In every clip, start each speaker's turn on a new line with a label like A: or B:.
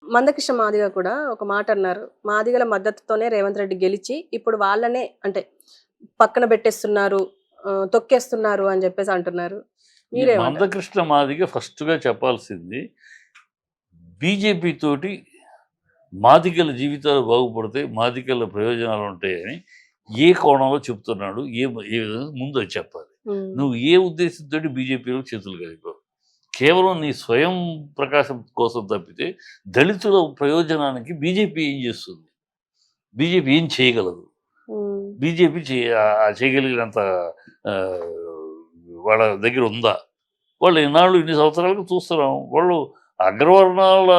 A: మందకృష్ణ మాదిగ కూడా ఒక మాట అన్నారు. మాదిగల మద్దతుతోనే రేవంత్ రెడ్డి గెలిచి ఇప్పుడు వాళ్ళనే అంటే పక్కన పెట్టేస్తున్నారు, తొక్కేస్తున్నారు అని చెప్పేసి అంటున్నారు.
B: ఈ
A: మీరేమంటారు?
B: మందకృష్ణ మాదిగ ఫస్ట్‌గా చెప్పాల్సింది బీజేపీ తోటి మాదిగల జీవితాలు బాగుపడతాయి, మాదిగల ప్రయోజనాలు ఉంటాయని ఏ కోణంలో చెప్తున్నాడు? ఏ విధంగా ముందు అది చెప్పాలి.
A: హ్మ్.
B: నువ్వు ఏ ఉద్దేశంతోటి బీజేపీలో చేతులు కలిపావు? కేవలం నీ స్వయం ప్రకాశం కోసం తప్పితే దళితుల ప్రయోజనానికి బీజేపీ ఏం చేస్తుంది? బీజేపీ ఏం చేయగలదు?
A: హ్మ్.
B: బీజేపీ చేయగలిగినంత ఆహ్, వాళ్ళ దగ్గర ఉందా? వాళ్ళు ఇన్ని సంవత్సరాలుగా చూస్తున్నాం. వాళ్ళు అగ్రవర్ణాల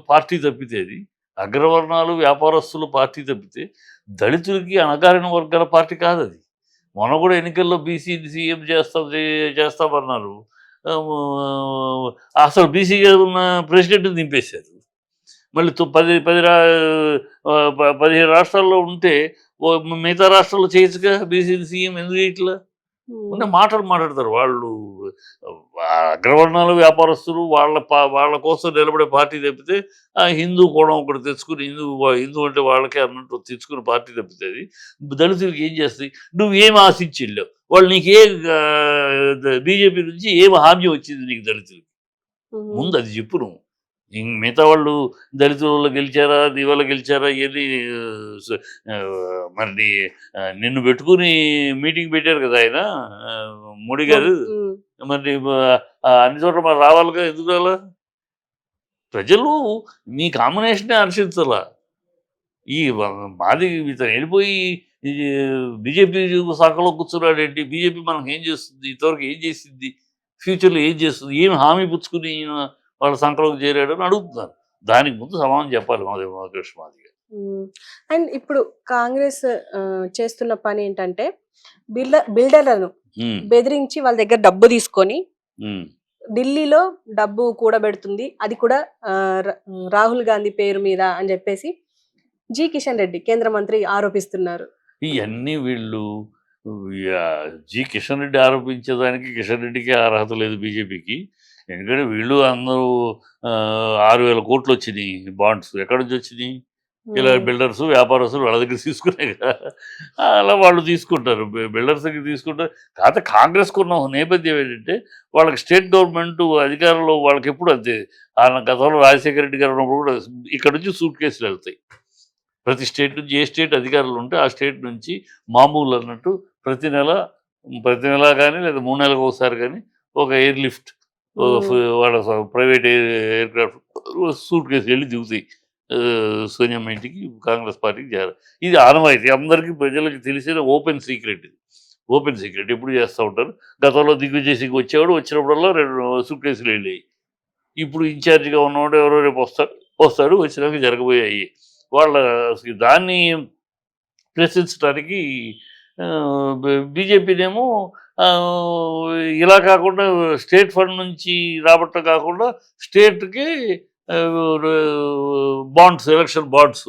B: పార్టీ తప్పితే అది. అగ్రవర్ణాలు, వ్యాపారస్తుల పార్టీ తప్పితే దళితులకి, అణగారిన వర్గాల పార్టీ కాదది. మొన్న కూడా ఎన్నికల్లో బీసీని సీఎం చేస్తామన్నారు. ఆహ్, అసలు బీసీగా ఉన్న ప్రెసిడెంట్‌ని దింపేశారు. మళ్ళీ 15 రాష్ట్రాల్లో ఉంటే మిగతా రాష్ట్రాల్లో చేయొచ్చుగా బీసీని సీఎం ఎందుకు చేయట్లా? ఉన్న
A: హ్మ్.
B: మాటలు మాట్లాడతారు వాళ్ళు. అగ్రవర్ణాలు, వ్యాపారస్తులు వాళ్ళ కోసం నిలబడే పార్టీ తప్పితే హిందూ కోణం ఒకటి తెచ్చుకుని హిందూ అంటే వాళ్ళకే అన్నట్టు తెచ్చుకునే పార్టీ తప్పితే అది దళితులకి ఏం చేస్తాయి? నువ్వేం ఆశించి వెళ్ళావు? వాళ్ళు నీకే బీజేపీ నుంచి ఏం హామీ వచ్చింది నీకు దళితులకి?
A: హ్మ్.
B: ముందు అది చెప్పు నువ్వు. మిగతా వాళ్ళు దళితుల వల్ల గెలిచారా? నీ వల్ల గెలిచారా? ఇయన్నీ మరి నిన్ను పెట్టుకొని మీటింగ్ పెట్టారు కదా ఆయన మోడీ గారు.
A: హ్మ్.
B: మరి అన్ని చోట్ల మరి రావాలిగా, ఎందుకు రాలా? ప్రజలు నీ కాంబినేషనే హర్షించాల. మాది ఇతను వెళ్ళిపోయి ఈ బీజేపీ శాఖలో కూర్చున్నాడేంటి? బీజేపీ మనకు ఏం చేస్తుంది? ఇంతవరకు ఏం చేసింది? ఫ్యూచర్‌లో ఏం చేస్తుంది? ఏమి హామీ పుచ్చుకుని ఈయన వాళ్ళ సంఖలోకి చేరాడు అని అడుగుతున్నారు. దానికి ముందు సమాధానం చెప్పాలి కృష్ణ మాదిగ.
A: హ్మ్. అండ్ ఇప్పుడు కాంగ్రెస్ చేస్తున్న పనేంటంటే బిల్డర్‌లను
B: హ్మ్.
A: బెదిరించి వాళ్ళ దగ్గర డబ్బు తీసుకొని
B: హ్మ్.
A: ఢిల్లీలో డబ్బు కూడబెడుతుంది. అది కూడా రాహుల్ గాంధీ పేరు మీద అని జెప్పేసి కిషన్ రెడ్డి కేంద్ర మంత్రి ఆరోపిస్తున్నారు.
B: ఇయన్నీ వీళ్ళు జి. కిషన్ రెడ్డి ఆరోపించేదానికి కిషన్ రెడ్డికే అర్హత లేదు బీజేపీకి. ఎందుకంటే వీళ్ళు అందరూ 6,000 కోట్లొచ్చినియి బాండ్స్. ఎక్కడి నుంచొచ్చినియి? ఇలా
A: హ్మ్.
B: బిల్డర్సు, వ్యాపారస్తులు వాళ్ళ దగ్గర తీసుకునే కదా! అలా వాళ్ళు తీసుకుంటారు. బిల్డర్స్ దగ్గర తీసుకుంటారు. కాకపోతే కాంగ్రెస్‌కున్న నేపథ్యం ఏంటంటే, వాళ్ళకి స్టేట్ గవర్నమెంటు అధికారంలో వాళ్ళకెప్పుడు అంతే. గతంలో రాజశేఖర రెడ్డి గారు ఉన్నప్పుడు కూడా ఇక్కడ నుంచి సూట్ కేసులెళ్తాయి. ప్రతి స్టేట్ నుంచి ఏ స్టేట్ అధికారులు ఉంటే ఆ స్టేట్ నుంచి మామూలు అన్నట్టు ప్రతి నెల ప్రతి నెల కానీ లేదా 3 నెలలకు ఒకసారి కానీ ఒక ఎయిర్ లిఫ్ట్
A: హ్మ్.
B: వాళ్ళ ప్రైవేట్ ఎయిర్‌క్రాఫ్ట్ సూట్ కేసులు వెళ్ళి దిగుతాయి. సోనియమ్మ ఇంటికి కాంగ్రెస్ పార్టీకి చేరాలి. ఇది ఆనవాయితీ. అందరికీ ప్రజలకి తెలిసిన ఓపెన్ సీక్రెట్ ఇది. ఓపెన్ సీక్రెట్ ఎప్పుడు చేస్తా ఉంటారు. గతంలో దిగ్విజయ్ సింగ్ వచ్చేవాడు. వచ్చినప్పుడల్లా 2 సూట్ కేసులు వెళ్ళాయి. ఇప్పుడు ఇన్ఛార్జిగా ఉన్నవాడు ఎవరో రేపు వస్తాడు. వచ్చినాక జరగబోయాయి. వాళ్ళ దాన్ని ప్రశ్నించడానికి బీజేపీనేమో ఇలా కాకుండా స్టేట్ ఫండ్ నుంచి రాబట్టం కాకుండా స్టేట్‌కి బాండ్స్, ఎలక్షన్ బాండ్స్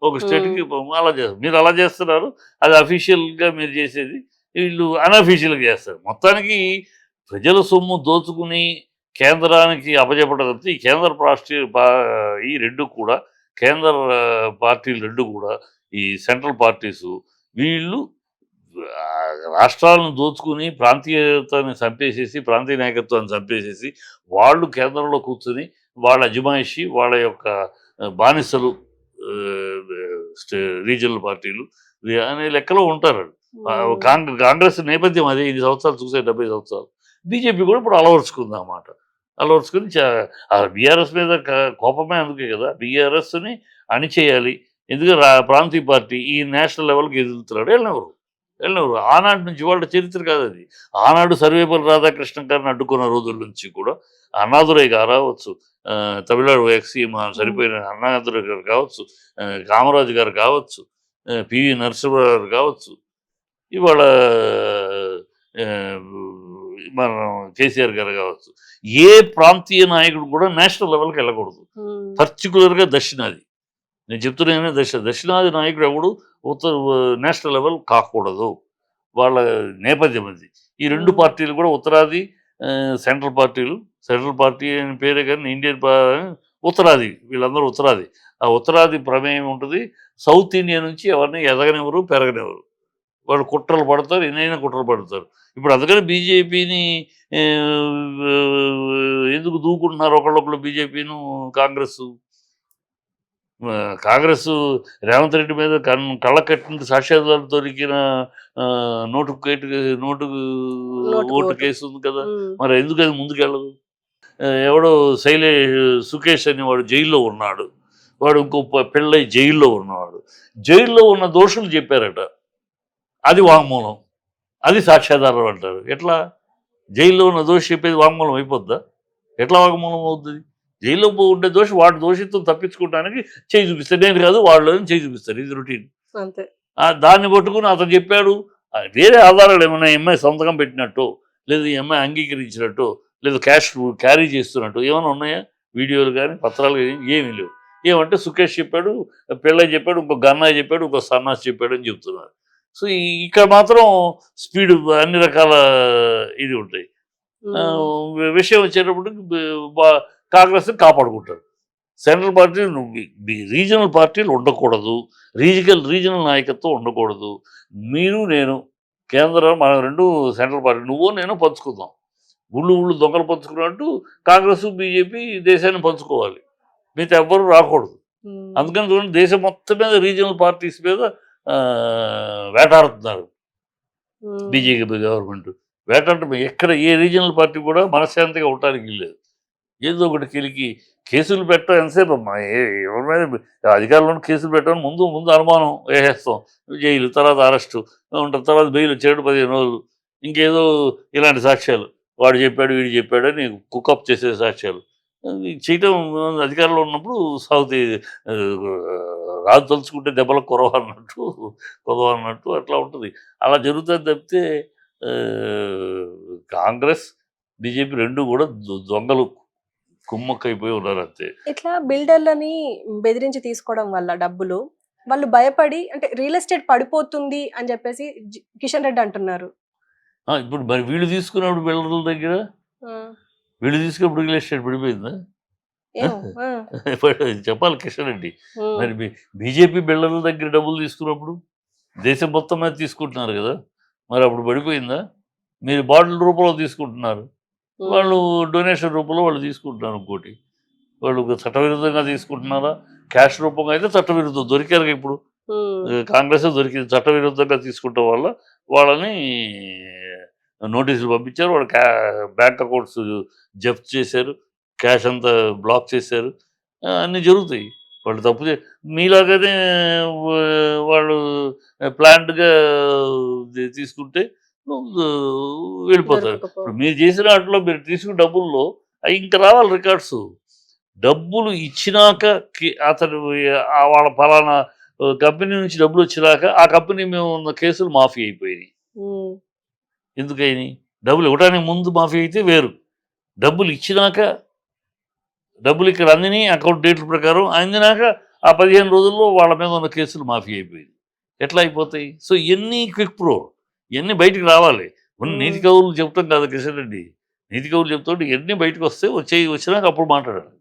B: ఒక
A: హ్మ్.
B: స్టేట్‌కి అలా చేస్తారు. మీరు అలా చేస్తున్నారు. అది అఫీషియల్‌గా మీరు చేసేది. వీళ్ళు అనఫీషియల్‌గా చేస్తారు. మొత్తానికి ప్రజల సొమ్ము దోచుకుని కేంద్రానికి అప్పజెప్పడం తప్పితే ఈ కేంద్ర ఈ 2 కూడా కేంద్ర పార్టీలు 2 కూడా ఈ సెంట్రల్ పార్టీసు వీళ్ళు రాష్ట్రాలను దోచుకుని ప్రాంతీయతని చంపేసేసి, ప్రాంతీయ నాయకత్వాన్ని చంపేసేసి, వాళ్ళు కేంద్రంలో కూర్చొని వాళ్ళ అజమాయిషి, వాళ్ళ యొక్క బానిసలు రీజనల్ పార్టీలు అనే లెక్కలో ఉంటారు.
A: హ్మ్.
B: కాంగ్రెస్ నేపథ్యం అదే. ఇన్ని సంవత్సరాలు చూసే 70 సంవత్సరాలు. బీజేపీ కూడా ఇప్పుడు అలవరుచుకుందన్నమాట. అలవరుచుకొని బీఆర్ఎస్ మీద కోపమే అందుకే కదా! బీఆర్ఎస్‌ని అణిచేయాలి. ఎందుకంటే ప్రాంతీయ పార్టీ ఈ నేషనల్ లెవెల్‌కి ఎదుగుతున్నాడు. వెళ్ళనివ్వరు. ఆనాటి నుంచి వాళ్ళ చరిత్ర కాదది. ఆనాడు సర్వేపల్లి రాధాకృష్ణన్ గారిని అడ్డుకున్న రోజుల నుంచి కూడా అన్నాదురై గారు రావచ్చు, తమిళనాడు ఎక్స్-సీఎం
A: హ్మ్.
B: చనిపోయిన అన్నాదురై గారు కావచ్చు, కామరాజు గారు కావచ్చు, పివి నరసింహరావు గారు కావచ్చు, ఇవాళ ఆహ్, మన కేసీఆర్ గారు కావచ్చు. ఏ ప్రాంతీయ నాయకుడు కూడా నేషనల్ లెవెల్‌కి వెళ్ళకూడదు.
A: హ్మ్.
B: పర్టిక్యులర్‌గా దక్షిణాది. నేను చెప్తున్నాను దక్షిణాది నాయకుడు ఎవడు ఉత్తర నేషనల్ లెవెల్ కాకూడదు. వాళ్ళ నేపథ్యం అది. ఈ 2
A: హ్మ్.
B: పార్టీలు కూడా ఉత్తరాది సెంట్రల్ పార్టీలు. సెంట్రల్ పార్టీ అని పేరే కానీ ఇండియన్ ఉత్తరాది, వీళ్ళందరూ ఉత్తరాది. ఆ ఉత్తరాది ప్రమేయం ఉంటుంది. సౌత్ ఇండియా నుంచి ఎవరిని ఎదగనివ్వరు, పెరగనివ్వరు. వాళ్ళు కుట్రలు పడతారు, ఎన్నైనా కుట్రలు పడతారు. ఇప్పుడు అందుకని బీజేపీని ఎందుకు దూకుంటున్నారు ఒకళ్ళొకళ్ళు బీజేపీను, కాంగ్రెస్. కాంగ్రెస్ రేవంత్ రెడ్డి మీద కళ్ళ కట్టిన సాక్ష్యాధారాలు దొరికిన నోటు నోటు
A: నోటుకు
B: ఓటు
A: ఓటు.
B: కేసు ఉంది కదా.
A: ఉమ్,
B: మరి ఎందుకు అది ముందుకెళ్ళదు? ఎవడో సుకేష్ అని వాడు జైల్లో ఉన్నాడు. వాడు ఇంకో పెళ్ళై జైల్లో ఉన్నవాడు. జైల్లో ఉన్న దోషులు చెప్పారట. అది వాంగ్మూలం. అది సాక్ష్యాధారం అంటారు. ఎట్లా? జైల్లో ఉన్న దోషి చెప్పేది వాంగ్మూలం అయిపోద్దా? ఎట్లా వాంగ్మూలం అవుతుంది? జైల్లో ఉండే దోషి వాడి దోషితో తప్పించుకోవడానికి చేయి చూపిస్తాడు. నేను కాదు వాళ్ళని చేయి చూపిస్తారు. ఇది రొటీన్.
A: అంతే.
B: దాన్ని పట్టుకుని అతను చెప్పాడు. వేరే ఆధారాలు ఏమన్నా ఈ అమ్మాయి సంతకం పెట్టినట్టు, లేదు ఈ అమ్మాయి అంగీకరించినట్టు, లేదు క్యాష్ క్యారీ చేస్తున్నట్టు ఏమైనా ఉన్నాయా? వీడియోలు కానీ పత్రాలు కానీ ఏమీ లేవు. ఏమంటే సుకేష్ చెప్పాడు, పిల్లయ్య చెప్పాడు, ఇంకో గన్నయ్య చెప్పాడు, ఇంకో సన్నాసి చెప్పాడు అని చెప్తున్నారు. సో ఇక్కడ మాత్రం స్పీడ్ అన్ని రకాల ఇది ఉంటాయి. విషయం వచ్చేటప్పటికి కాంగ్రెస్ కాపాడుకుంటారు. సెంట్రల్ పార్టీ రీజనల్ పార్టీలు ఉండకూడదు, రీజనల్ నాయకత్వం ఉండకూడదు. మీరు నేను కేంద్రం మనం రెండు సెంట్రల్ పార్టీ, నువ్వు నేను పంచుకుందాం. ఊళ్ళు దొంగలు పంచుకున్నట్టు కాంగ్రెస్ బీజేపీ దేశాన్ని పంచుకోవాలి. మిగతా ఎవ్వరూ రాకూడదు. అందుకని చూడండి, దేశం మొత్తం మీద రీజనల్ పార్టీస్ మీద వేటాడుతున్నారు బీజేపీ గవర్నమెంట్. వేటాడటం ఎక్కడ ఏ రీజనల్ పార్టీ కూడా మనశ్శాంతిగా ఉండటానికి లేదు. ఏదో ఒకటి కెలికి కేసులు పెట్టడం ఎంతసేపు అమ్మా? ఎవరి మీద అధికారులను కేసులు పెట్టడం ముందు అనుమానం వేసేస్తాం, జైలు, తర్వాత అరెస్టు ఉంటుంది, తర్వాత బెయిల్ 7-15 రోజులు, ఇంకేదో ఇలాంటి సాక్ష్యాలు, వాడు చెప్పాడు వీడు చెప్పాడు అని కుకప్ చేసే సాక్ష్యాలు చేయటం. అధికారంలో ఉన్నప్పుడు సాగుతాయి. రాజు తలుచుకుంటే దెబ్బలకు కొరవన్నట్టు అట్లా ఉంటుంది. అలా జరుగుతుంది తప్పితే కాంగ్రెస్ బీజేపీ రెండు కూడా దొంగలు కుమ్మక్కైపోయి ఉన్నారు అంతే.
A: ఇట్లా బిల్డర్లని బెదిరించి తీసుకోవడం వల్ల డబ్బులు వాళ్ళు భయపడి, అంటే రియల్ ఎస్టేట్ పడిపోతుంది అని చెప్పేసి కిషన్ రెడ్డి అంటున్నారు.
B: ఇప్పుడు మరి వీళ్ళు తీసుకున్నప్పుడు బిల్డర్ల దగ్గర వీళ్ళు తీసుకున్నప్పుడు రియల్ ఎస్టేట్ పడిపోయిందా? చెప్పాలి కిషన్ రెడ్డి. మరి బీజేపీ బిల్డర్ల దగ్గర డబ్బులు తీసుకున్నప్పుడు దేశం మొత్తం మీద తీసుకుంటున్నారు కదా, మరి అప్పుడు పడిపోయిందా? మీరు బాటిల్ రూపంలో తీసుకుంటున్నారు, వాళ్ళు డొనేషన్ రూపంలో వాళ్ళు తీసుకుంటున్నారు. ఇంకోటి వాళ్ళు చట్టవిరుద్ధంగా తీసుకుంటున్నారా? క్యాష్ రూపంగా అయితే చట్టవిరుద్ధం దొరికారు. ఇప్పుడు కాంగ్రెస్ దొరికింది. చట్టవిరుద్ధంగా తీసుకుంటాం వల్ల వాళ్ళని నోటీసులు పంపించారు, వాళ్ళు బ్యాంక్ అకౌంట్స్ జప్తు చేశారు, క్యాష్ అంతా బ్లాక్ చేశారు. అన్నీ జరుగుతాయి. వాళ్ళు తప్పు మీలాగానే వాళ్ళు ప్లాంట్గా తీసుకుంటే వెళ్ళిపోతారు. ఇప్పుడు మీరు చేసిన వాటిలో మీరు తీసుకున్న డబ్బుల్లో అవి ఇంకా రావాలి రికార్డ్స్. డబ్బులు ఇచ్చినాక అతను వాళ్ళ ఫలానా కంపెనీ నుంచి డబ్బులు వచ్చినాక ఆ కంపెనీ మేము ఉన్న కేసులు మాఫీ అయిపోయినాయి. ఎందుకైనాయి? డబ్బులు ఇవ్వడానికి ముందు మాఫీ అయితే వేరు, డబ్బులు ఇచ్చినాక, డబ్బులు ఇక్కడ అందిని అకౌంట్ డేట్ల ప్రకారం అందినాక ఆ 15 రోజుల్లో వాళ్ళ మీద ఉన్న కేసులు మాఫీ అయిపోయింది. ఎట్లా అయిపోతాయి? సో ఇవన్నీ క్విక్ ప్రో, ఇవన్నీ బయటికి రావాలి. నీతి కవులు చెప్తాం కదా కిషన్ రెడ్డి, నీతి కవులు చెప్తుంటే ఇవన్నీ బయటకు వస్తే వచ్చినాక అప్పుడు మాట్లాడాలి.